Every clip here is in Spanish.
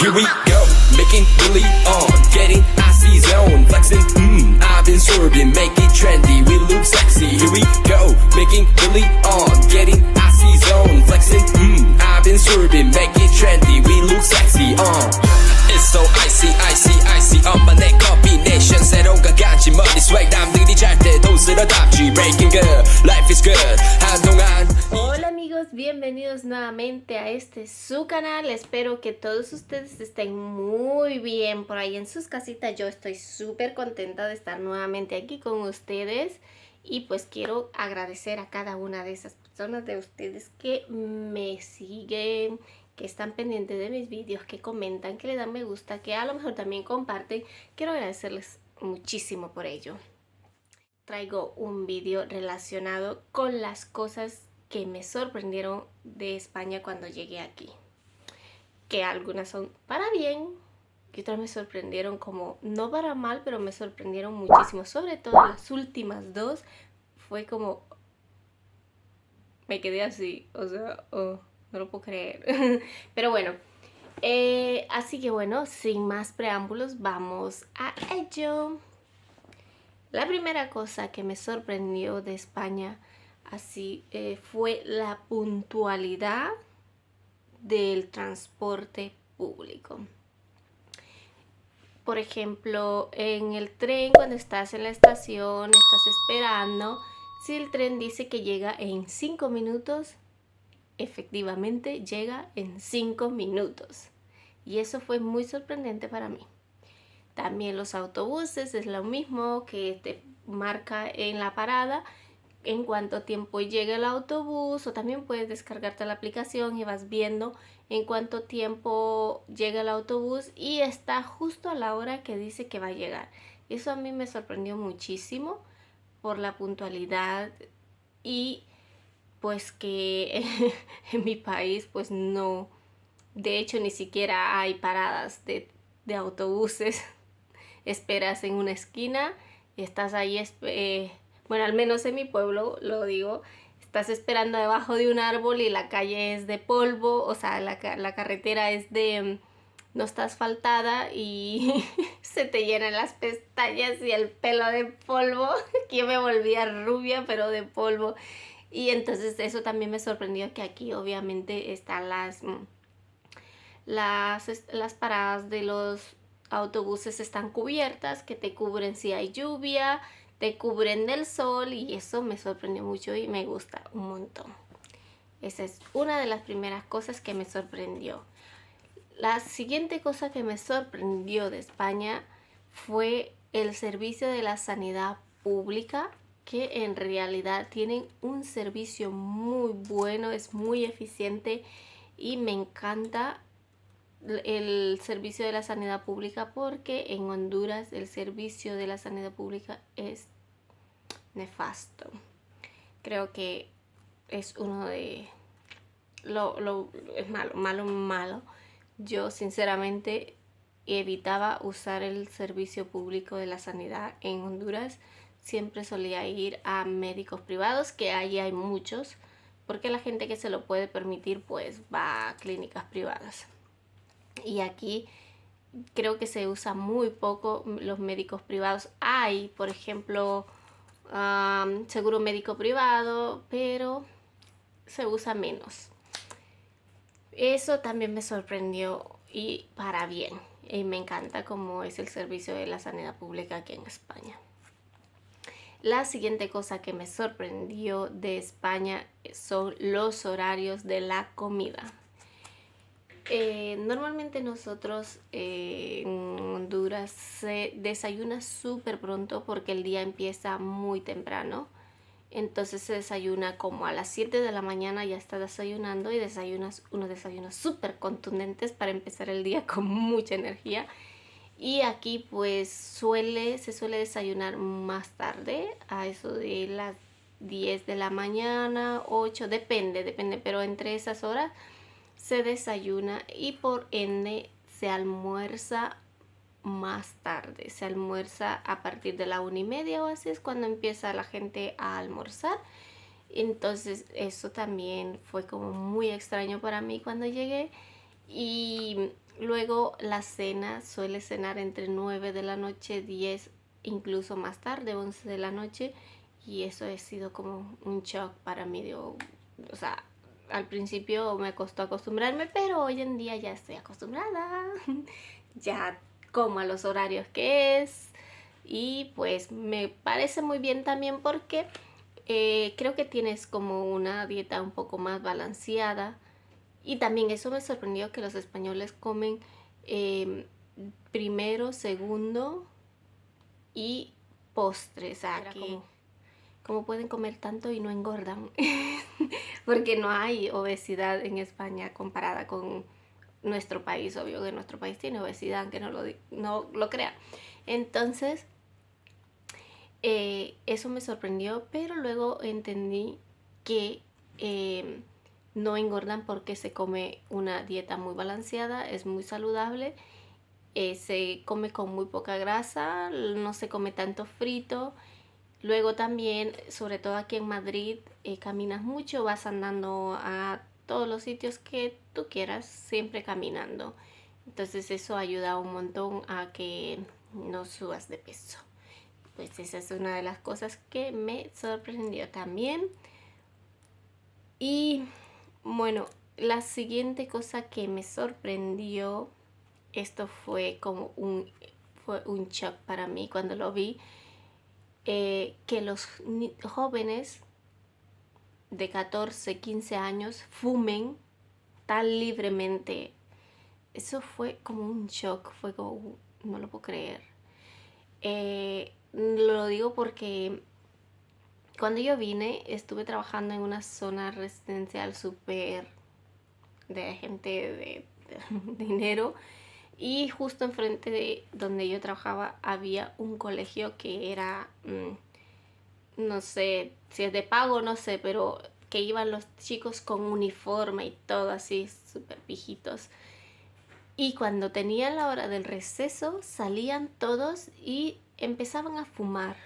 Here we go, making Billy on, getting icy zone, flexing, I've been swerving, make it trendy, we look sexy. Here we go, making Billy on, getting icy zone, flexing, I've been swerving, make it trendy, we look sexy. It's so icy, icy, icy, 엄마네 combination, 새로운 가지 머리 swag, 남들이 잘 때도 쓸어담지, breaking good, life is good, 한동안. Hola amigos, bienvenidos nuevamente a su canal. Espero que todos ustedes estén muy bien por ahí en sus casitas. Yo estoy súper contenta de estar nuevamente aquí con ustedes. Y pues quiero agradecer a cada una de esas personas de ustedes que me siguen, que están pendientes de mis vídeos, que comentan, que le dan me gusta, que a lo mejor también comparten. Quiero agradecerles muchísimo por ello. Traigo un vídeo relacionado con las cosas que me sorprendieron de España cuando llegué aquí. Que algunas son para bien y otras me sorprendieron como, no para mal, pero me sorprendieron muchísimo. Sobre todo las últimas dos fue como, me quedé así, o sea, no lo puedo creer. Pero bueno, así que bueno, sin más preámbulos, vamos a ello. La primera cosa que me sorprendió de España fue la puntualidad del transporte público. Por ejemplo, en el tren, cuando estás en la estación, estás esperando, si el tren dice que llega en 5 minutos, efectivamente llega en 5 minutos. Y eso fue muy sorprendente para mí. También los autobuses es lo mismo, que te marca en la parada en cuánto tiempo llega el autobús, o también puedes descargarte la aplicación y vas viendo en cuánto tiempo llega el autobús y está justo a la hora que dice que va a llegar. Eso a mí me sorprendió muchísimo por la puntualidad y pues que en mi país pues no, de hecho ni siquiera hay paradas de autobuses. Esperas en una esquina y estás ahí, bueno, al menos en mi pueblo lo digo, estás esperando debajo de un árbol y la calle es de polvo, o sea, la carretera es no está asfaltada y se te llenan las pestañas y el pelo de polvo, que yo me volvía rubia pero de polvo. Y entonces eso también me sorprendió, que aquí obviamente están las paradas de los autobuses están cubiertas, que te cubren si hay lluvia, te cubren del sol, y eso me sorprendió mucho y me gusta un montón. Esa es una de las primeras cosas que me sorprendió. La siguiente cosa que me sorprendió de España fue el servicio de la sanidad pública, que en realidad tienen un servicio muy bueno, es muy eficiente y me encanta el servicio de la sanidad pública, porque en Honduras el servicio de la sanidad pública es nefasto. Creo que es uno de es malo. Yo sinceramente evitaba usar el servicio público de la sanidad en Honduras. Siempre solía ir a médicos privados, que allí hay muchos, porque la gente que se lo puede permitir pues va a clínicas privadas. Y aquí creo que se usa muy poco los médicos privados. Hay, por ejemplo, seguro médico privado, pero se usa menos. Eso también me sorprendió, y para bien. Y me encanta cómo es el servicio de la sanidad pública aquí en España. La siguiente cosa que me sorprendió de España son los horarios de la comida. Normalmente nosotros en Honduras se desayuna súper pronto, porque el día empieza muy temprano. Entonces se desayuna como a las 7 de la mañana, ya está desayunando, y desayunas unos desayunos súper contundentes para empezar el día con mucha energía. Y aquí pues se suele desayunar más tarde, a eso de las 10 de la mañana, 8, depende, pero entre esas horas se desayuna, y por ende se almuerza más tarde. Se almuerza a partir de la 1:30 o así, es cuando empieza la gente a almorzar. Entonces eso también fue como muy extraño para mí cuando llegué. Y Luego la cena suele cenar entre 9 de la noche, 10, incluso más tarde, 11 de la noche. Y eso ha sido como un shock para mí. O sea, al principio me costó acostumbrarme, pero hoy en día ya estoy acostumbrada. Ya como a los horarios que es. Y pues me parece muy bien también porque creo que tienes como una dieta un poco más balanceada. Y también eso me sorprendió que los españoles comen primero, segundo y postres. O sea, que como pueden comer tanto y no engordan. Porque no hay obesidad en España comparada con nuestro país. Obvio que nuestro país tiene obesidad, aunque no lo crean. Entonces, eso me sorprendió, pero luego entendí que no engordan porque se come una dieta muy balanceada, es muy saludable, se come con muy poca grasa, no se come tanto frito. Luego también, sobre todo aquí en Madrid, caminas mucho, vas andando a todos los sitios que tú quieras, siempre caminando. Entonces eso ayuda un montón a que no subas de peso. Pues esa es una de las cosas que me sorprendió también. Y bueno, la siguiente cosa que me sorprendió, esto fue como fue un shock para mí cuando lo vi, que los jóvenes de 14, 15 años fumen tan libremente. Eso fue como un shock, fue como, no lo puedo creer. Lo digo porque cuando yo vine estuve trabajando en una zona residencial súper de gente de dinero, y justo enfrente de donde yo trabajaba había un colegio que era, no sé si es de pago, no sé, pero que iban los chicos con uniforme y todo así, súper pijitos. Y cuando tenían la hora del receso, salían todos y empezaban a fumar.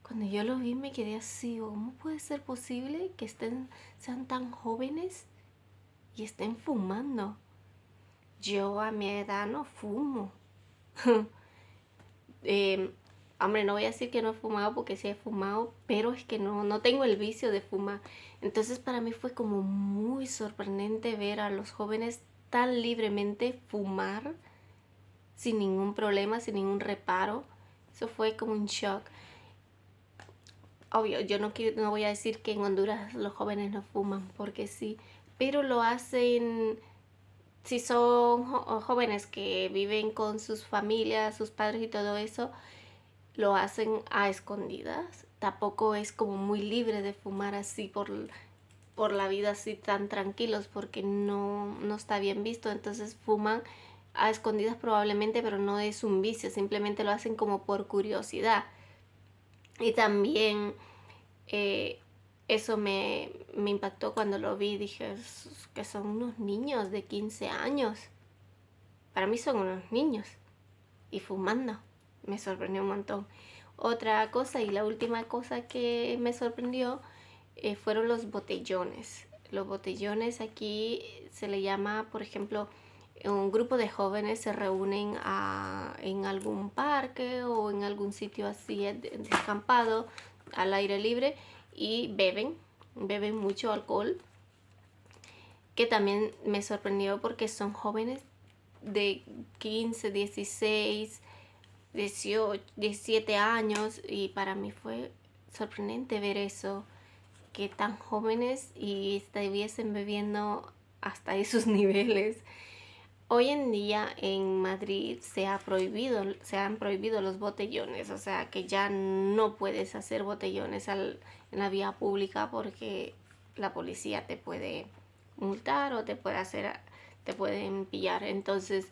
Cuando yo lo vi me quedé así, ¿cómo puede ser posible que sean tan jóvenes y estén fumando? Yo a mi edad no fumo. Hombre, no voy a decir que no he fumado porque sí he fumado, pero es que no tengo el vicio de fumar. Entonces para mí fue como muy sorprendente ver a los jóvenes tan libremente fumar sin ningún problema, sin ningún reparo. Eso fue como un shock. Obvio, yo no voy a decir que en Honduras los jóvenes no fuman, porque sí, pero lo hacen si son jóvenes que viven con sus familias, sus padres y todo eso, lo hacen a escondidas. Tampoco es como muy libre de fumar así por la vida así tan tranquilos, porque no está bien visto. Entonces fuman a escondidas probablemente, pero no es un vicio, simplemente lo hacen como por curiosidad. Y también eso me impactó cuando lo vi. Dije que son unos niños de 15 años. Para mí son unos niños. Y fumando. Me sorprendió un montón. Otra cosa y la última cosa que me sorprendió fueron los botellones. Los botellones aquí se le llama, por ejemplo, un grupo de jóvenes se reúnen en algún parque o en algún sitio así descampado, al aire libre, y beben mucho alcohol, que también me sorprendió porque son jóvenes de 15, 16, 18, 17 años, y para mí fue sorprendente ver eso, que tan jóvenes y estuviesen bebiendo hasta esos niveles. Hoy en día en Madrid se han prohibido los botellones, o sea que ya no puedes hacer botellones en la vía pública porque la policía te puede multar o te pueden pillar. Entonces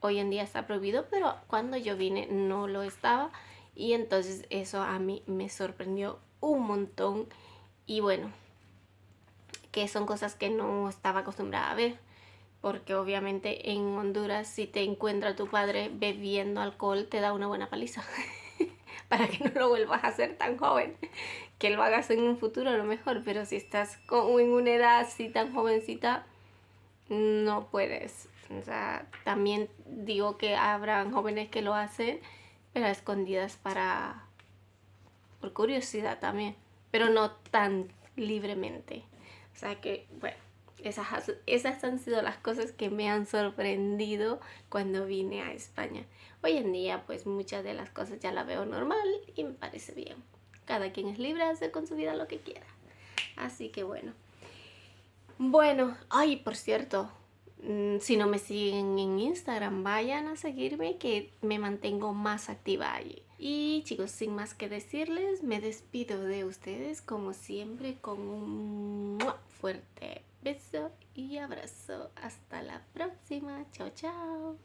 hoy en día está prohibido, pero cuando yo vine no lo estaba, y entonces eso a mí me sorprendió un montón. Y bueno, que son cosas que no estaba acostumbrada a ver, porque obviamente en Honduras si te encuentra tu padre bebiendo alcohol te da una buena paliza para que no lo vuelvas a hacer tan joven, que lo hagas en un futuro a lo mejor. Pero si estás en una edad así tan jovencita, no puedes. O sea, también digo que habrán jóvenes que lo hacen, pero a escondidas por curiosidad también, pero no tan libremente. O sea que, bueno, esas han sido las cosas que me han sorprendido cuando vine a España. Hoy en día, pues muchas de las cosas ya la veo normal y me parece bien. Cada quien es libre de hacer con su vida lo que quiera. Así que bueno. Bueno, ay, por cierto, si no me siguen en Instagram, vayan a seguirme que me mantengo más activa allí. Y chicos, sin más que decirles, me despido de ustedes como siempre con un fuerte beso y abrazo. Hasta la próxima. Chao, chao.